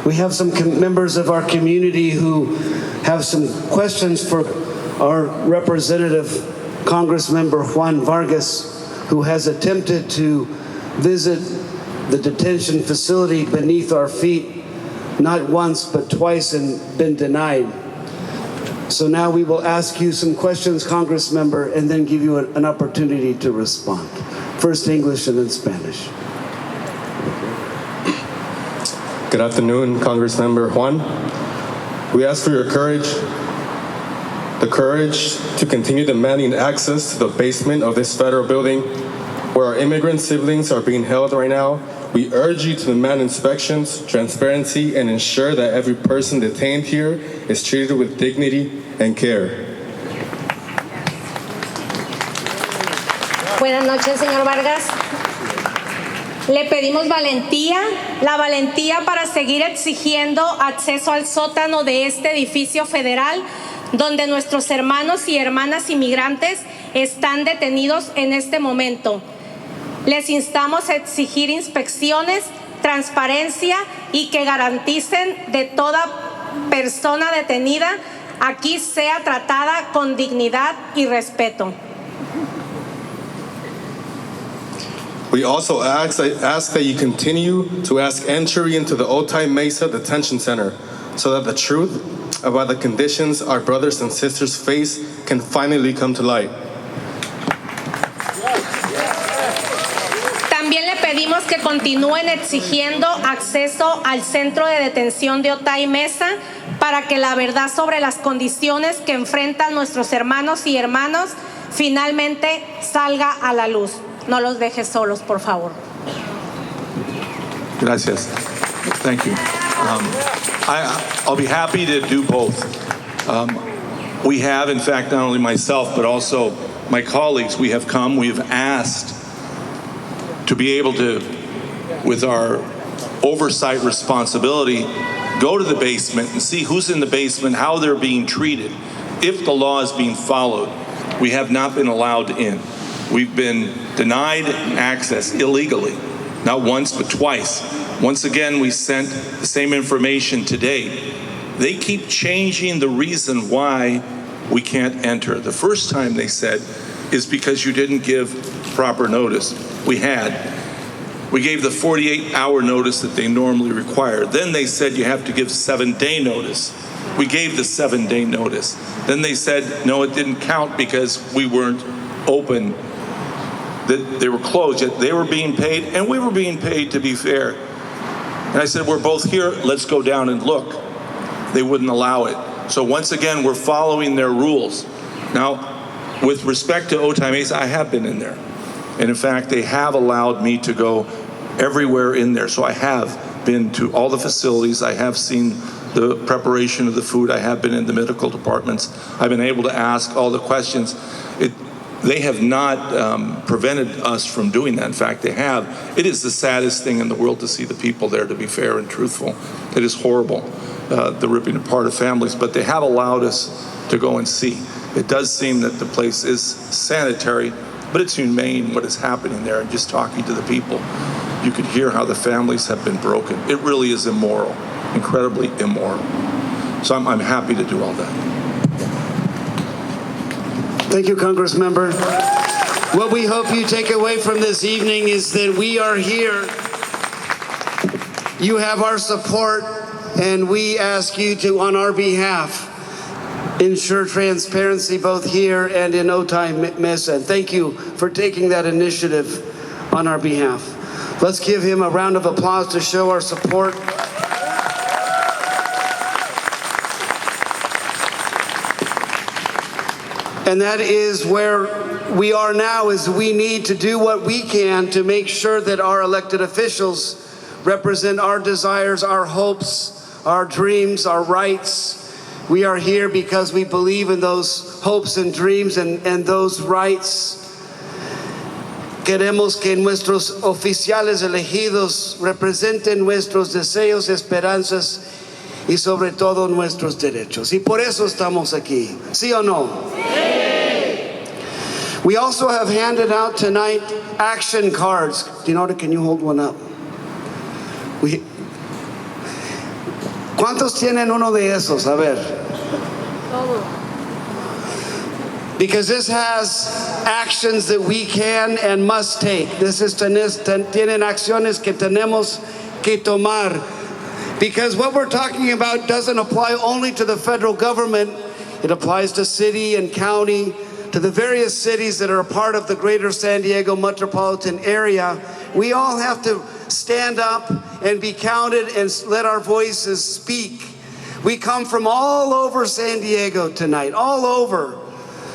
We have some members of our community who have some questions for our representative, Congressmember Juan Vargas, who has attempted to visit the detention facility beneath our feet, not once but twice, and been denied. So now we will ask you some questions, Congressmember, and then give you an opportunity to respond. First English and then Spanish. Good afternoon, Congressmember Juan. We ask for your courage, the courage to continue demanding access to the basement of this federal building where our immigrant siblings are being held right now. We urge you to demand inspections, transparency, and ensure that every person detained here is treated with dignity and care. Buenas noches, señor Vargas. Le pedimos valentía, la valentía para seguir exigiendo acceso al sótano de este edificio federal, donde nuestros hermanos y hermanas inmigrantes están detenidos en este momento. Les instamos a exigir inspecciones, transparencia y que garanticen de toda persona detenida aquí sea tratada con dignidad y respeto. We also ask that you continue to ask entry into the Otay Mesa Detention Center so that the truth about the conditions our brothers and sisters face can finally come to light. También le pedimos que continúen exigiendo acceso al centro de detención de Otay Mesa para que la verdad sobre las condiciones que enfrentan nuestros hermanos y hermanas finalmente salga a la luz. No los dejes solos, por favor. Gracias. Thank you. I'll be happy to do both. We have, in fact, not only myself, but also my colleagues, we have asked to be able to, with our oversight responsibility, go to the basement and see who's in the basement, how they're being treated, if the law is being followed. We have not been allowed in. We've been denied access illegally, not once but twice. Once again, we sent the same information today. They keep changing the reason why we can't enter. The first time they said is because you didn't give proper notice. We gave the 48-hour notice that they normally require. Then they said you have to give 7-day notice. We gave the 7-day notice. Then they said, no, it didn't count because we weren't open, that they were closed, yet they were being paid and we were being paid, to be fair. And I said, we're both here, let's go down and look. They wouldn't allow it. So once again, we're following their rules. Now, with respect to Otay Mesa, I have been in there. And in fact, they have allowed me to go everywhere in there. So I have been to all the facilities. I have seen the preparation of the food. I have been in the medical departments. I've been able to ask all the questions. They have not prevented us from doing that. In fact, they have. It is the saddest thing in the world to see the people there, to be fair and truthful. It is horrible, the ripping apart of families, but they have allowed us to go and see. It does seem that the place is sanitary, but it's humane what is happening there. And just talking to the people, you could hear how the families have been broken. It really is immoral, incredibly immoral. So I'm happy to do all that. Thank you, Congressmember. What we hope you take away from this evening is that we are here. You have our support, and we ask you to, on our behalf, ensure transparency both here and in Otay Mesa. Thank you for taking that initiative on our behalf. Let's give him a round of applause to show our support. And that is where we are now, is we need to do what we can to make sure that our elected officials represent our desires, our hopes, our dreams, our rights. We are here because we believe in those hopes and dreams and those rights. Queremos que nuestros oficiales elegidos representen nuestros deseos, esperanzas y sobre todo nuestros derechos. Y por eso estamos aquí. ¿Sí o no? We also have handed out tonight action cards. Dinora, can you hold one up? ¿Cuántos tienen uno de esos? A ver. Because this has actions that we can and must take. Tienen acciones que tenemos que tomar. Because what we're talking about doesn't apply only to the federal government. It applies to city and county, to the various cities that are a part of the greater San Diego metropolitan area. We all have to stand up and be counted and let our voices speak. We come from all over San Diego tonight, all over.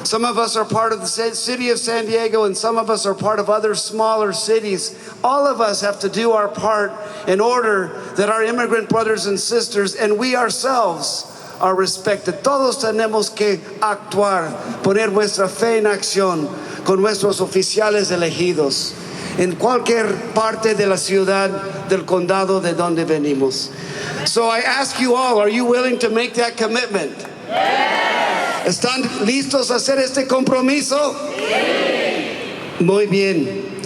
Some of us are part of the city of San Diego, and some of us are part of other smaller cities. All of us have to do our part in order that our immigrant brothers and sisters and we ourselves are respected. Todos tenemos que actuar, poner nuestra fe en acción con nuestros oficiales elegidos en cualquier parte de la ciudad del condado de donde venimos. So I ask you all, are you willing to make that commitment? ¿Están listos a hacer este compromiso? Sí. Muy bien.